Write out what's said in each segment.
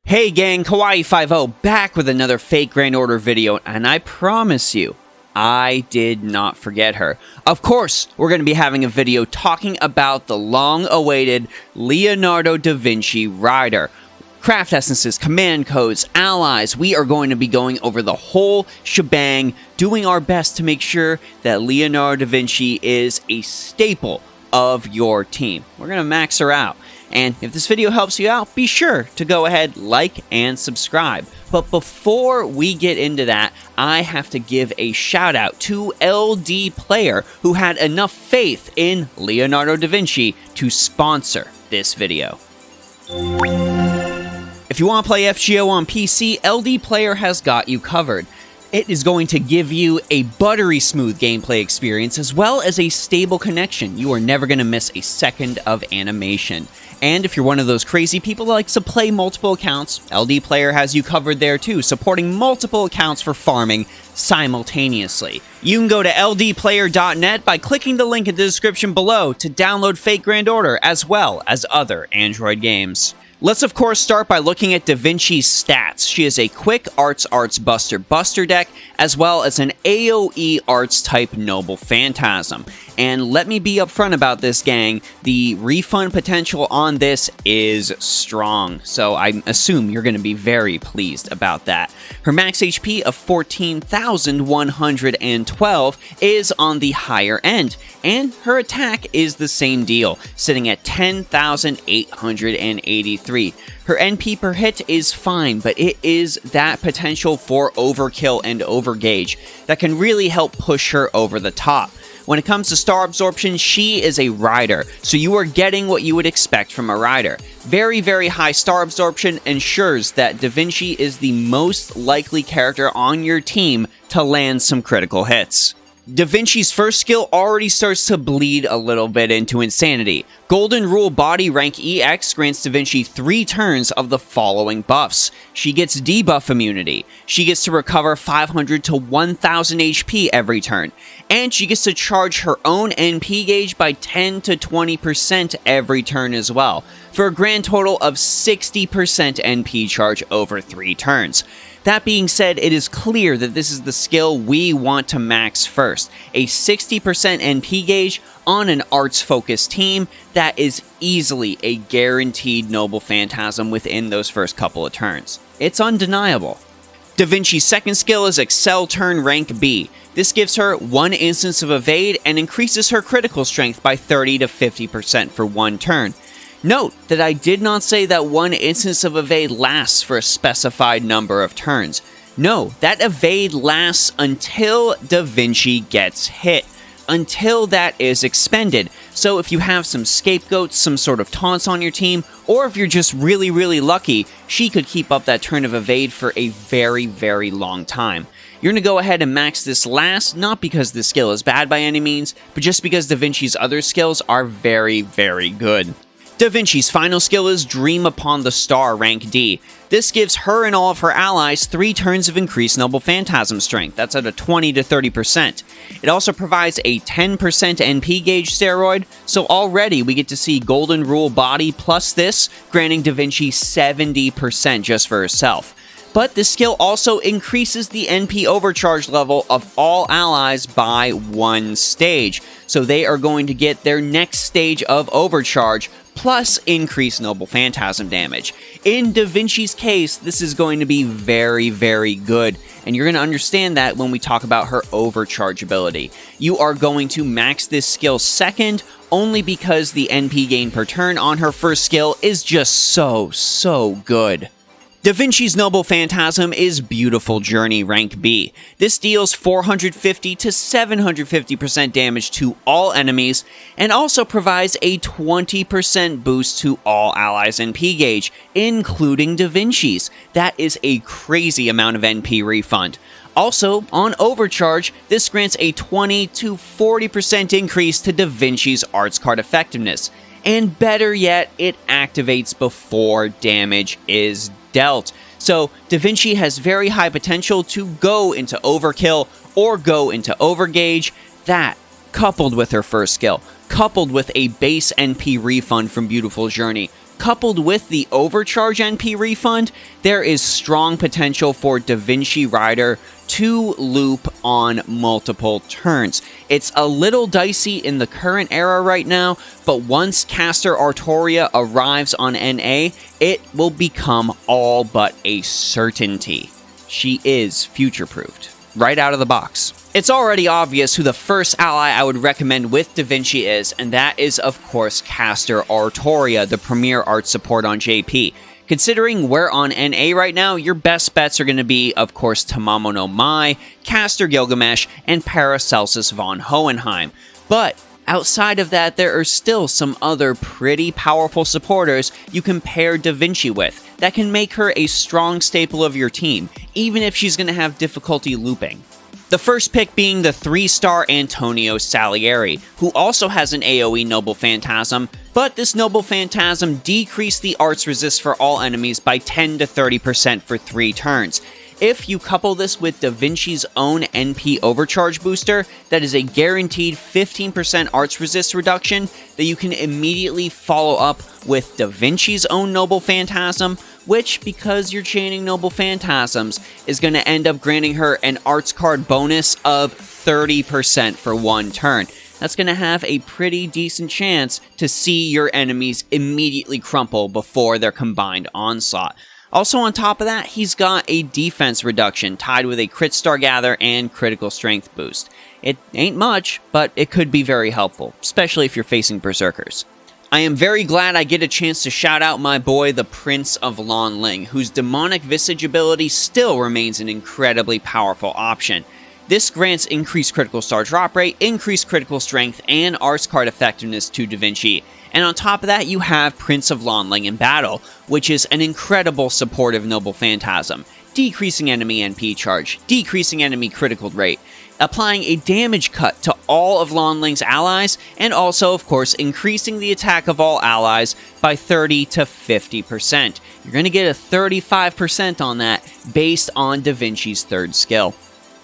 Hey gang, Kawaii50 back with another fake Grand Order video, and I promise you, I did not forget her. Of course, we're going to be having a video talking about the long-awaited Leonardo da Vinci Rider. Craft essences, command codes, allies, we are going to be going over the whole shebang, doing our best to make sure that Leonardo da Vinci is a staple of your team. We're going to max her out. And if this video helps you out, be sure to go ahead, like, and subscribe. But before we get into that, I have to give a shout out to LD Player, who had enough faith in Leonardo da Vinci to sponsor this video. If you want to play FGO on PC, LD Player has got you covered. It is going to give you a buttery smooth gameplay experience as well as a stable connection. You are never going to miss a second of animation. And if you're one of those crazy people that likes to play multiple accounts, LD Player has you covered there too, supporting multiple accounts for farming simultaneously. You can go to ldplayer.net by clicking the link in the description below to download Fake Grand Order as well as other Android games. Let's of course start by looking at Da Vinci's stats. She is a quick arts buster deck, as well as an AoE arts type noble phantasm. And let me be upfront about this, gang, the refund potential on this is strong, so I assume you're going to be very pleased about that. Her max HP of 14,112 is on the higher end, and her attack is the same deal, sitting at 10,883. Her NP per hit is fine, but it is that potential for overkill and overgauge that can really help push her over the top. When it comes to star absorption, she is a rider, so you are getting what you would expect from a rider. Very, very high star absorption ensures that Da Vinci is the most likely character on your team to land some critical hits. Da Vinci's first skill already starts to bleed a little bit into insanity. Golden Rule Body Rank EX grants Da Vinci 3 turns of the following buffs. She gets debuff immunity, she gets to recover 500 to 1000 HP every turn, and she gets to charge her own NP gauge by 10 to 20% every turn as well, for a grand total of 60% NP charge over 3 turns. That being said, it is clear that this is the skill we want to max first. A 60% NP gauge on an arts-focused team that is easily a guaranteed noble phantasm within those first couple of turns. It's undeniable. Da Vinci's second skill is Excel Turn Rank B. This gives her 1 instance of evade and increases her critical strength by 30 to 50% for 1 turn. Note that I did not say that 1 instance of evade lasts for a specified number of turns. No, that evade lasts until Da Vinci gets hit, until that is expended. So if you have some scapegoats, some sort of taunts on your team, or if you're just really, really lucky, she could keep up that turn of evade for a very, very long time. You're going to go ahead and max this last, not because the skill is bad by any means, but just because Da Vinci's other skills are very, very good. Da Vinci's final skill is Dream Upon the Star Rank D. This gives her and all of her allies 3 turns of increased noble phantasm strength. That's at a 20 to 30%. It also provides a 10% NP gauge steroid, so already we get to see Golden Rule Body plus this, granting Da Vinci 70% just for herself. But this skill also increases the NP overcharge level of all allies by 1 stage, so they are going to get their next stage of overcharge plus increased noble phantasm damage. In Da Vinci's case, this is going to be very, very good, and you're going to understand that when we talk about her overcharge ability. You are going to max this skill second, only because the NP gain per turn on her first skill is just so good. Da Vinci's Noble Phantasm is Beautiful Journey Rank B. This deals 450 to 750% damage to all enemies, and also provides a 20% boost to all allies' NP gauge, including Da Vinci's. That is a crazy amount of NP refund. Also, on overcharge, this grants a 20 to 40% increase to Da Vinci's arts card effectiveness. And better yet, it activates before damage is dealt. So Da Vinci has very high potential to go into overkill or go into overgauge. That, coupled with her first skill, coupled with a base NP refund from Beautiful Journey, Coupled with the overcharge NP refund, there is strong potential for Da Vinci Rider to loop on multiple turns. It's a little dicey in the current era right now, but once Caster Artoria arrives on NA, it will become all but a certainty. She is future-proofed, right out of the box. It's already obvious who the first ally I would recommend with Da Vinci is, and that is, of course, Caster Artoria, the premier art support on JP. Considering we're on NA right now, your best bets are going to be, of course, Tamamo no Mai, Caster Gilgamesh, and Paracelsus von Hohenheim. But outside of that, there are still some other pretty powerful supporters you can pair Da Vinci with that can make her a strong staple of your team, even if she's going to have difficulty looping. The first pick being the 3-star Antonio Salieri, who also has an AoE Noble Phantasm, but this Noble Phantasm decreased the arts resist for all enemies by 10 to 30% for 3 turns. If you couple this with Da Vinci's own NP Overcharge booster, that is a guaranteed 15% arts resist reduction that you can immediately follow up with Da Vinci's own Noble Phantasm, which, because you're chaining Noble Phantasms, is going to end up granting her an arts card bonus of 30% for 1 turn. That's going to have a pretty decent chance to see your enemies immediately crumple before their combined onslaught. Also on top of that, he's got a defense reduction tied with a Crit Star Gather and critical strength boost. It ain't much, but it could be very helpful, especially if you're facing Berserkers. I am very glad I get a chance to shout out my boy, the Prince of Lan Ling, whose Demonic Visage ability still remains an incredibly powerful option. This grants increased critical star drop rate, increased critical strength, and arts card effectiveness to Da Vinci. And on top of that, you have Prince of Lan Ling in battle, which is an incredible supportive Noble Phantasm, decreasing enemy NP charge, decreasing enemy critical rate, applying a damage cut to all of Lan Ling's allies, and also, of course, increasing the attack of all allies by 30 to 50%. You're going to get a 35% on that based on Da Vinci's 3rd skill.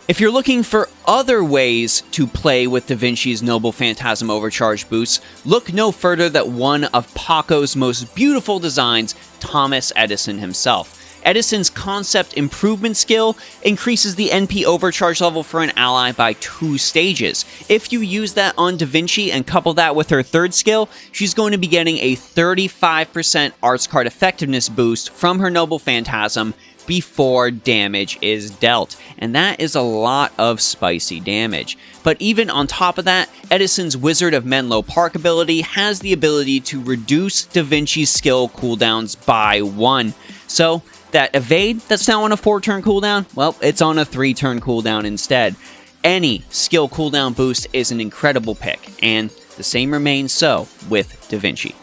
If you're looking for other ways to play with Da Vinci's Noble Phantasm Overcharge boosts, look no further than one of Paco's most beautiful designs, Thomas Edison himself. Edison's Concept Improvement skill increases the NP overcharge level for an ally by 2 stages. If you use that on Da Vinci and couple that with her 3rd skill, she's going to be getting a 35% arts card effectiveness boost from her Noble Phantasm before damage is dealt, and that is a lot of spicy damage. But even on top of that, Edison's Wizard of Menlo Park ability has the ability to reduce Da Vinci's skill cooldowns by 1. So that evade that's now on a 4-turn cooldown, well, it's on a 3-turn cooldown instead. Any skill cooldown boost is an incredible pick, and the same remains so with Da Vinci.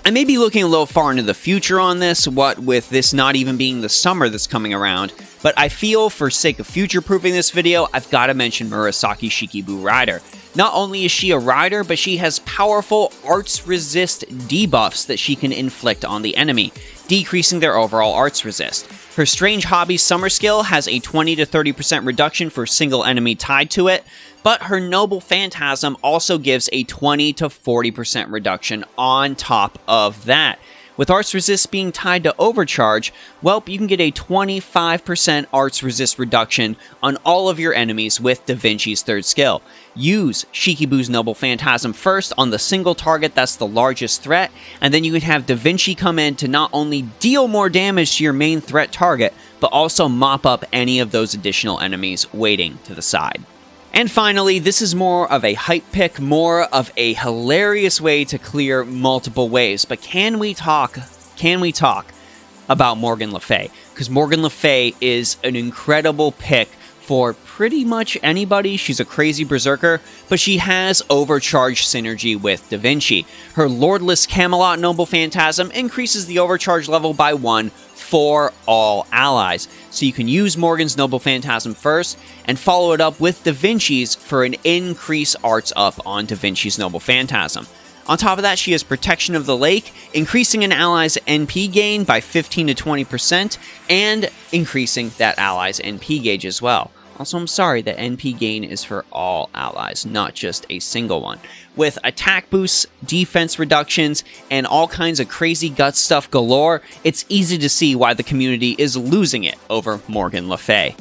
I may be looking a little far into the future on this, what with this not even being the summer that's coming around, but I feel for sake of future-proofing this video, I've got to mention Murasaki Shikibu Rider. Not only is she a rider, but she has powerful arts resist debuffs that she can inflict on the enemy, decreasing their overall arts resist. Her Strange Hobbies Summer skill has a 20 to 30% reduction for a single enemy tied to it, but her Noble Phantasm also gives a 20 to 40% reduction on top of that. With Arts Resist being tied to Overcharge, well, you can get a 25% Arts Resist reduction on all of your enemies with Da Vinci's 3rd skill. Use Shikibu's Noble Phantasm first on the single target that's the largest threat, and then you can have Da Vinci come in to not only deal more damage to your main threat target, but also mop up any of those additional enemies waiting to the side. And finally, this is more of a hype pick, more of a hilarious way to clear multiple waves. But can we talk about Morgan Le Fay? Because Morgan Le Fay is an incredible pick for pretty much anybody. She's a crazy berserker, but she has overcharge synergy with Da Vinci. Her Lordless Camelot Noble Phantasm increases the overcharge level by 1 for all allies. So you can use Morgan's Noble Phantasm first, and follow it up with Da Vinci's for an increase arts up on Da Vinci's Noble Phantasm. On top of that, she has Protection of the Lake, increasing an ally's NP gain by 15 to 20%, and increasing that ally's NP gauge as well. Also, I'm sorry that NP gain is for all allies, not just a single one. With attack boosts, defense reductions, and all kinds of crazy gut stuff galore, it's easy to see why the community is losing it over Morgan Le Fay.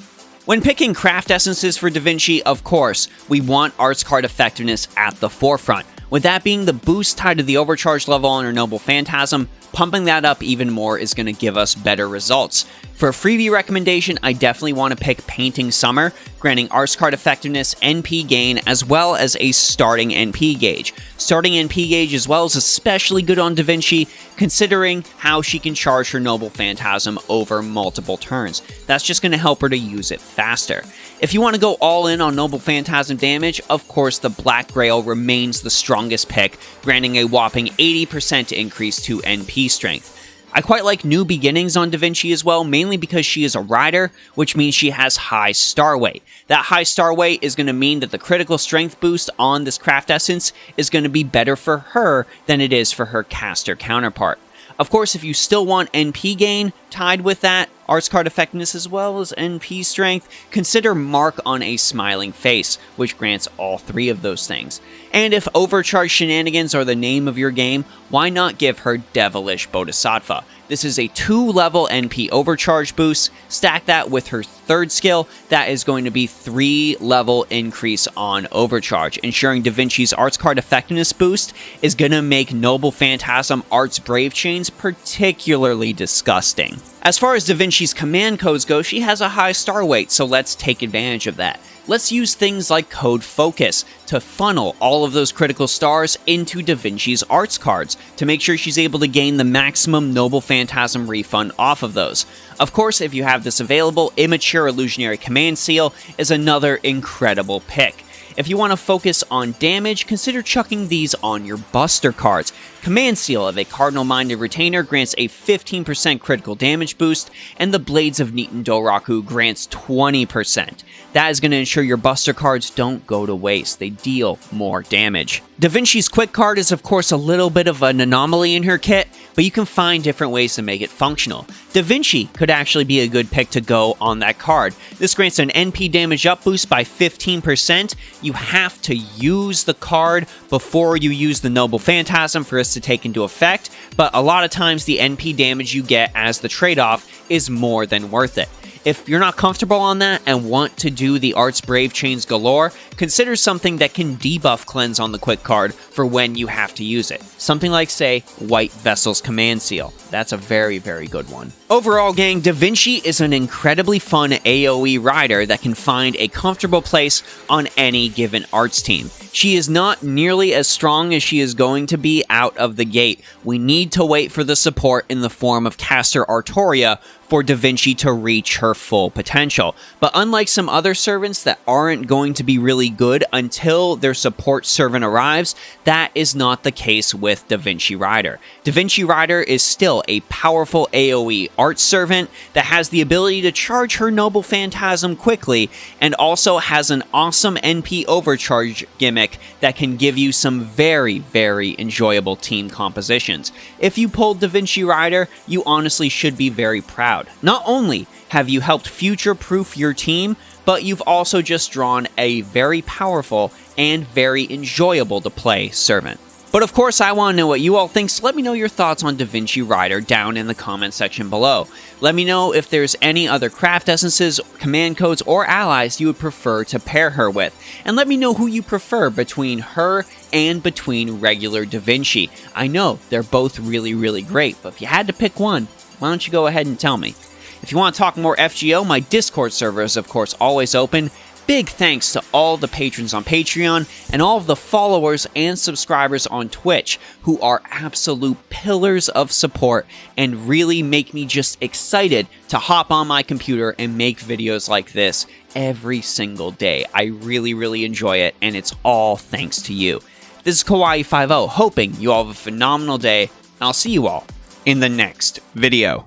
When picking craft essences for Da Vinci, of course, we want arts card effectiveness at the forefront. With that being the boost tied to the overcharge level on her Noble Phantasm, pumping that up even more is going to give us better results. For a freebie recommendation, I definitely want to pick Painting Summer, granting arts card effectiveness, NP gain, as well as a starting NP gauge. Starting NP gauge as well is especially good on Da Vinci, considering how she can charge her Noble Phantasm over multiple turns. That's just going to help her to use it faster. If you want to go all in on Noble Phantasm damage, of course the Black Grail remains the strongest pick, granting a whopping 80% increase to NP strength. I quite like New Beginnings on Da Vinci as well, mainly because she is a rider, which means she has high star weight. That high star weight is going to mean that the critical strength boost on this craft essence is going to be better for her than it is for her caster counterpart. Of course, if you still want NP gain tied with that, arts card effectiveness as well as NP strength, consider Mark on a Smiling Face, which grants all three of those things. And if overcharge shenanigans are the name of your game, why not give her Devilish Bodhisattva? This is a 2-level NP overcharge boost. Stack that with her third skill, that is going to be 3-level increase on overcharge, ensuring Da Vinci's arts card effectiveness boost is going to make Noble Phantasm Arts Brave Chains particularly disgusting. As far as Da Vinci's command codes go, she has a high star weight, so let's take advantage of that. Let's use things like Code Focus to funnel all of those critical stars into Da Vinci's arts cards to make sure she's able to gain the maximum Noble Phantasm refund off of those. Of course, if you have this available, Immature Illusionary Command Seal is another incredible pick. If you want to focus on damage, consider chucking these on your Buster cards. Command Seal of a Cardinal-Minded Retainer grants a 15% critical damage boost, and the Blades of Nieten Doraku grants 20%. That is going to ensure your Buster cards don't go to waste. They deal more damage. Da Vinci's Quick card is of course a little bit of an anomaly in her kit, but you can find different ways to make it functional. Da Vinci could actually be a good pick to go on that card. This grants an NP damage up boost by 15%. You have to use the card before you use the Noble Phantasm for us to take into effect, but a lot of times the NP damage you get as the trade-off is more than worth it. If you're not comfortable on that and want to do the Arts Brave Chains galore, consider something that can debuff cleanse on the Quick card for when you have to use it. Something like, say, White Vessel's Command Seal. That's a very, very good one. Overall, gang, Da Vinci is an incredibly fun AoE rider that can find a comfortable place on any given arts team. She is not nearly as strong as she is going to be out of the gate. We need to wait for the support in the form of Caster Artoria for Da Vinci to reach her full potential. But unlike some other servants that aren't going to be really good until their support servant arrives, that is not the case with Da Vinci Rider. Da Vinci Rider is still a powerful AoE art servant that has the ability to charge her Noble Phantasm quickly, and also has an awesome NP overcharge gimmick that can give you some very, very enjoyable team compositions. If you pulled Da Vinci Rider, you honestly should be very proud. Not only have you helped future-proof your team, but you've also just drawn a very powerful and very enjoyable to play servant. But of course, I want to know what you all think, so let me know your thoughts on Da Vinci Rider down in the comment section below. Let me know if there's any other craft essences, command codes, or allies you would prefer to pair her with. And let me know who you prefer between her and between regular Da Vinci. I know they're both really, really great, but if you had to pick one, why don't you go ahead and tell me? If you want to talk more FGO, my Discord server is of course always open. Big thanks to all the patrons on Patreon and all of the followers and subscribers on Twitch who are absolute pillars of support and really make me just excited to hop on my computer and make videos like this every single day. I really, really enjoy it, and it's all thanks to you. This is Kawaii50, hoping you all have a phenomenal day, and I'll see you all in the next video.